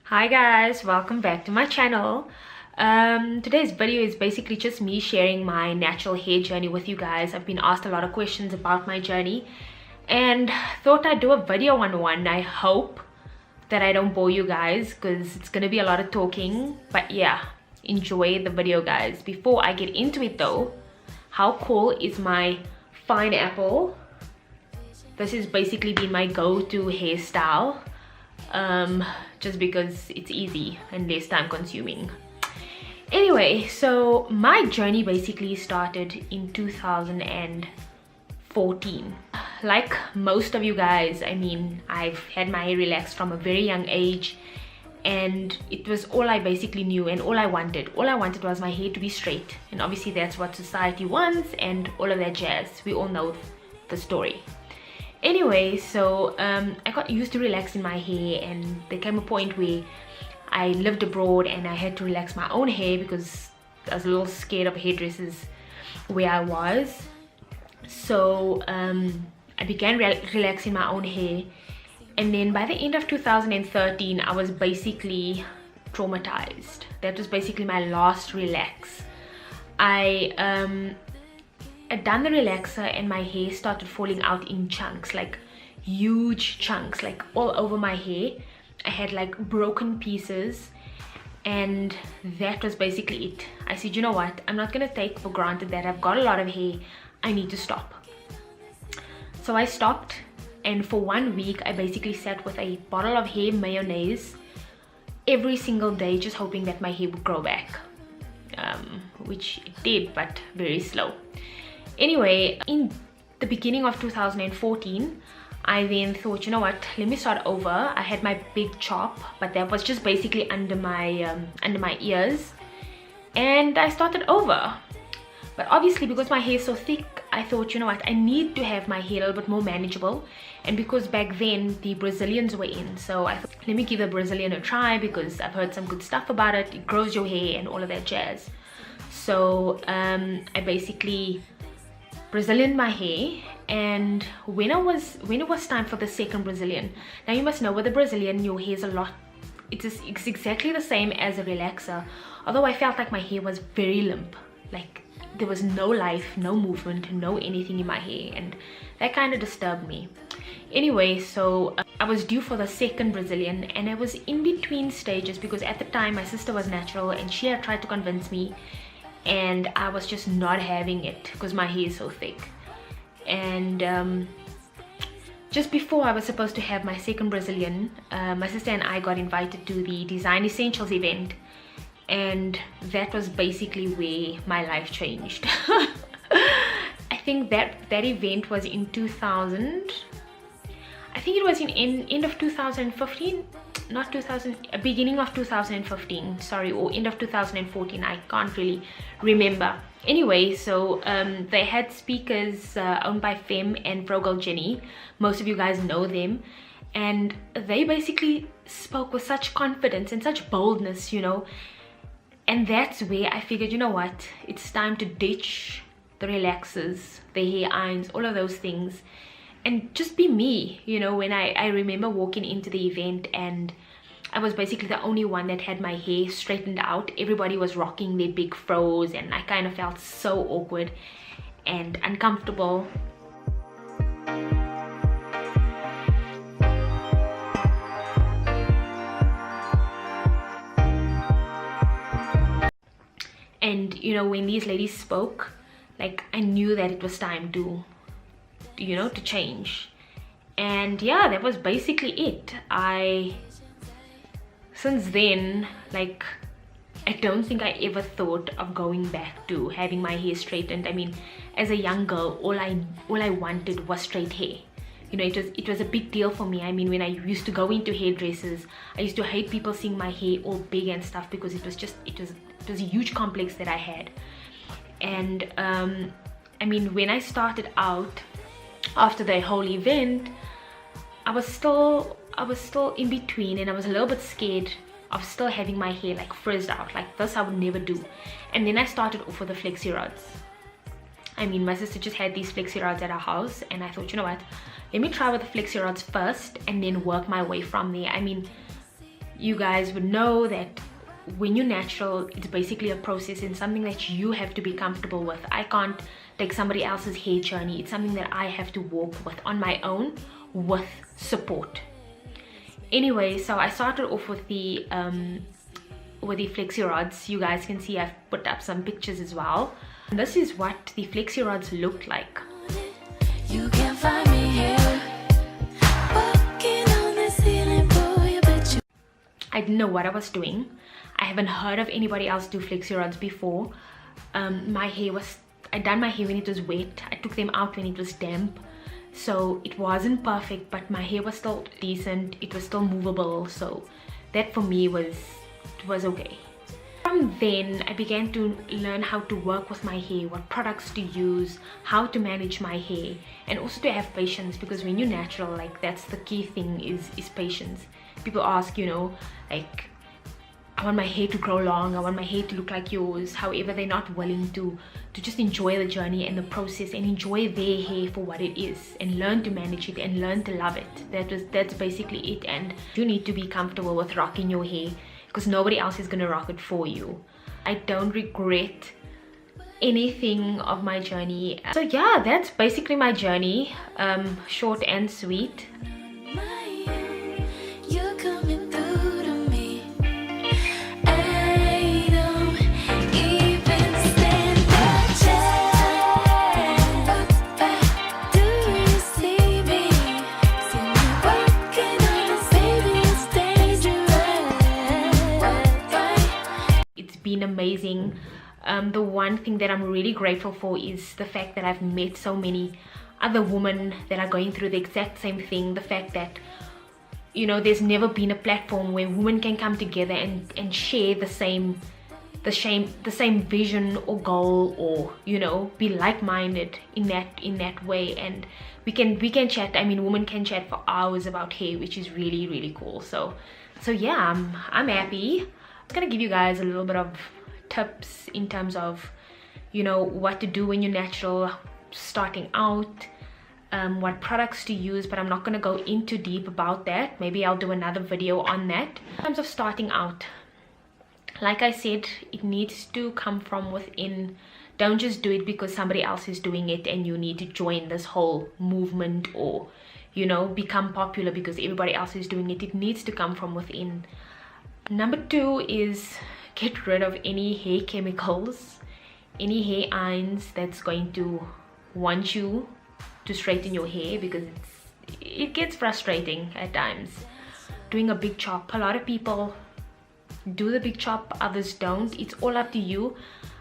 Hi guys, welcome back to my channel. Today's video is basically just me sharing my natural hair journey with you guys. I've been asked a lot of questions about my journey and thought I'd do a video on one. I hope that I don't bore you guys because it's gonna be a lot of talking, but yeah, enjoy the video guys. Before I get into it though, how cool is my fine apple? This has basically been my go-to hairstyle. Just because it's easy and less time consuming. Anyway, so my journey basically started in 2014. Like most of you guys, I mean, I've had my hair relaxed from a very young age, and it was all I basically knew and all I wanted. All I wanted was my hair to be straight, and obviously that's what society wants and all of that jazz. We all know the story. Anyway, so I got used to relaxing my hair, and there came a point where I lived abroad and I had to relax my own hair because I was a little scared of hairdressers where I was. So I began relaxing my own hair, and then by the end of 2013 I was basically traumatized. That was basically my last relax. I'd done the relaxer and my hair started falling out in chunks, like huge chunks, like all over my hair. I had like broken pieces, and that was basically it. I said, you know what, I'm not gonna take for granted that I've got a lot of hair. I need to stop. So I stopped, and for 1 week I basically sat with a bottle of hair mayonnaise every single day, just hoping that my hair would grow back, which it did, but very slow. Anyway, in the beginning of 2014, I then thought, you know what, let me start over. I had my big chop, but that was just basically under my ears, and I started over. But obviously, because my hair is so thick, I thought, you know what, I need to have my hair a little bit more manageable. And because back then the Brazilians were in, so I thought, let me give the Brazilian a try because I've heard some good stuff about it. It grows your hair and all of that jazz. So I basically Brazilian my hair, and when it was time for the second Brazilian, now you must know with the Brazilian your hair is it's exactly the same as a relaxer, although I felt like my hair was very limp, like there was no life, no movement, no anything in my hair, and that kind of disturbed me. Anyway, so I was due for the second Brazilian, and I was in between stages because at the time my sister was natural and she had tried to convince me, and I was just not having it because my hair is so thick. And just before I was supposed to have my second Brazilian, my sister and I got invited to the Design Essentials event, and that was basically where my life changed. I think that event was in 2000, I think it was in end of 2015, not 2000, beginning of 2015, sorry, or end of 2014, I can't really remember. Anyway, so they had speakers owned by Fem and Vrogel Jenny. Most of you guys know them, and they basically spoke with such confidence and such boldness, you know. And that's where I figured, you know what, it's time to ditch the relaxers, the hair irons, all of those things, and just be me, you know. When I remember walking into the event, and I was basically the only one that had my hair straightened out. Everybody was rocking their big fros, and I kind of felt so awkward and uncomfortable. And you know, when these ladies spoke, like I knew that it was time to, you know, to change. And yeah, that was basically it. Since then, like, I don't think I ever thought of going back to having my hair straightened. I mean, as a young girl, all I wanted was straight hair. You know, it was a big deal for me. I mean, when I used to go into hairdressers, I used to hate people seeing my hair all big and stuff because it was a huge complex that I had. And I mean, when I started out after the whole event, I was still in between, and I was a little bit scared of still having my hair like frizzed out. Like this I would never do. And then I started off with the flexi rods. I mean, my sister just had these flexi rods at our house, and I thought, you know what, let me try with the flexi rods first and then work my way from there. I mean, you guys would know that when you're natural, it's basically a process and something that you have to be comfortable with. I can't take somebody else's hair journey. It's something that I have to walk with on my own with support. Anyway, so I started off with the flexi rods. You guys can see I've put up some pictures as well. And this is what the flexi rods look like. You can find me here, walking on the ceiling, boy, I bet you. I didn't know what I was doing. I haven't heard of anybody else do flexi rods before. My hair was, I done my hair when it was wet. I took them out when it was damp. So it wasn't perfect, but my hair was still decent. It was still movable. So that for me was okay. From then, I began to learn how to work with my hair, what products to use, how to manage my hair, and also to have patience, because when you're natural, like, that's the key thing is patience. People ask, you know, like, I want my hair to grow long, I want my hair to look like yours. However, they're not willing to just enjoy the journey and the process and enjoy their hair for what it is and learn to manage it and learn to love it. That's basically it. And you need to be comfortable with rocking your hair, because nobody else is gonna rock it for you. I don't regret anything of my journey. So yeah, that's basically my journey, short and sweet. Been amazing. The one thing that I'm really grateful for is the fact that I've met so many other women that are going through the exact same thing. The fact that, you know, there's never been a platform where women can come together and share the same vision or goal, or, you know, be like-minded in that way. And we can chat. I mean, women can chat for hours about hair, which is really, really cool. So yeah, I'm happy. I'm gonna give you guys a little bit of tips in terms of, you know, what to do when you're natural, starting out, what products to use, but I'm not gonna go into deep about that. Maybe I'll do another video on that. In terms of starting out, like I said, it needs to come from within. Don't just do it because somebody else is doing it and you need to join this whole movement, or, you know, become popular because everybody else is doing it. It needs to come from within. Number 2 is get rid of any hair chemicals, any hair irons that's going to want you to straighten your hair, because it gets frustrating at times. Doing a big chop, a lot of people do the big chop, others don't. It's all up to you.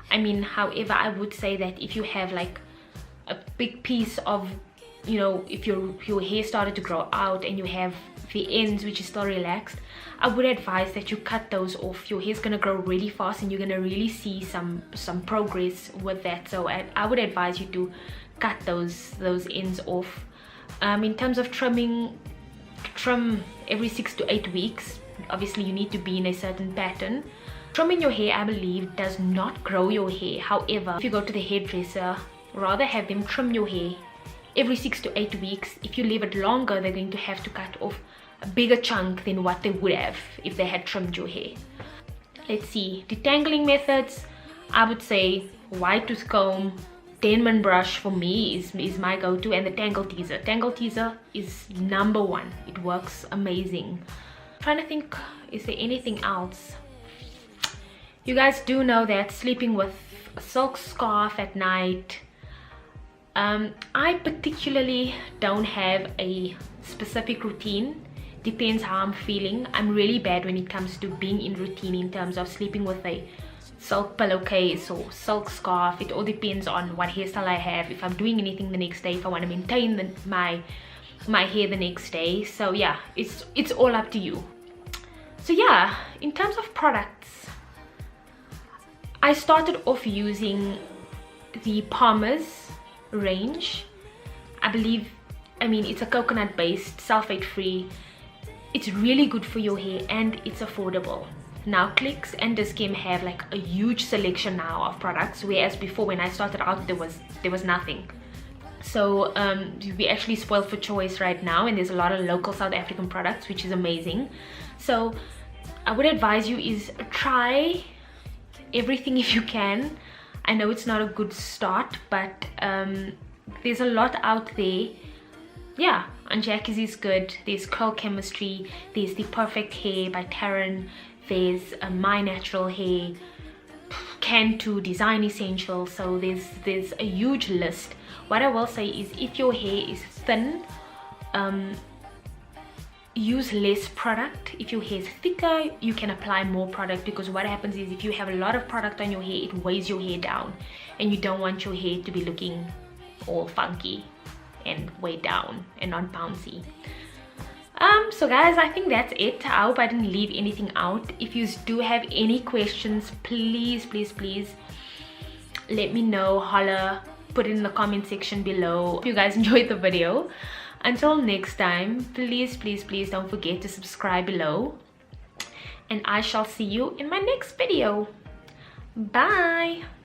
I mean, however, I would say that if you have like a big piece of, you know, if your hair started to grow out and you have the ends which is still relaxed, I would advise that you cut those off. Your hair's gonna grow really fast and you're gonna really see some progress with that. So I would advise you to cut those ends off. In terms of trimming, trim every 6 to 8 weeks. Obviously you need to be in a certain pattern. Trimming your hair, I believe, does not grow your hair. However, if you go to the hairdresser, rather have them trim your hair every 6 to 8 weeks. If you leave it longer, they're going to have to cut off a bigger chunk than what they would have if they had trimmed your hair. Let's see, detangling methods, I would say wide tooth comb, Denman brush for me is my go-to, and the Tangle Teezer. Tangle Teezer is number 1. It works amazing. I'm trying to think, is there anything else? You guys do know that sleeping with a silk scarf at night, I particularly don't have a specific routine. Depends how I'm feeling. I'm really bad when it comes to being in routine in terms of sleeping with a silk pillowcase or silk scarf. It all depends on what hairstyle I have, if I'm doing anything the next day, if I want to maintain my hair the next day. So yeah, it's all up to you. So yeah, in terms of products, I started off using the Palmer's range. I believe, I mean, it's a coconut based, sulfate free. It's really good for your hair and it's affordable. Now Clicks and Dis-Chem have like a huge selection now of products, whereas before when I started out there was nothing. So we actually spoiled for choice right now, and there's a lot of local South African products, which is amazing. So I would advise you is try everything if you can. I know it's not a good start, but there's a lot out there. Yeah, and Jackie's is good. There's Curl Chemistry, there's The Perfect Hair by Taryn, there's My Natural Hair, Cantu, Design Essentials. So there's a huge list. What I will say is, if your hair is thin, use less product. If your hair is thicker, you can apply more product, because what happens is, if you have a lot of product on your hair, it weighs your hair down, and you don't want your hair to be looking all funky and weighed down and not bouncy. So guys, I think that's it. I hope I didn't leave anything out. If you do have any questions, please let me know. Holla, put it in the comment section below. Hope you guys enjoyed the video. Until next time, please don't forget to subscribe below, and I shall see you in my next video. Bye.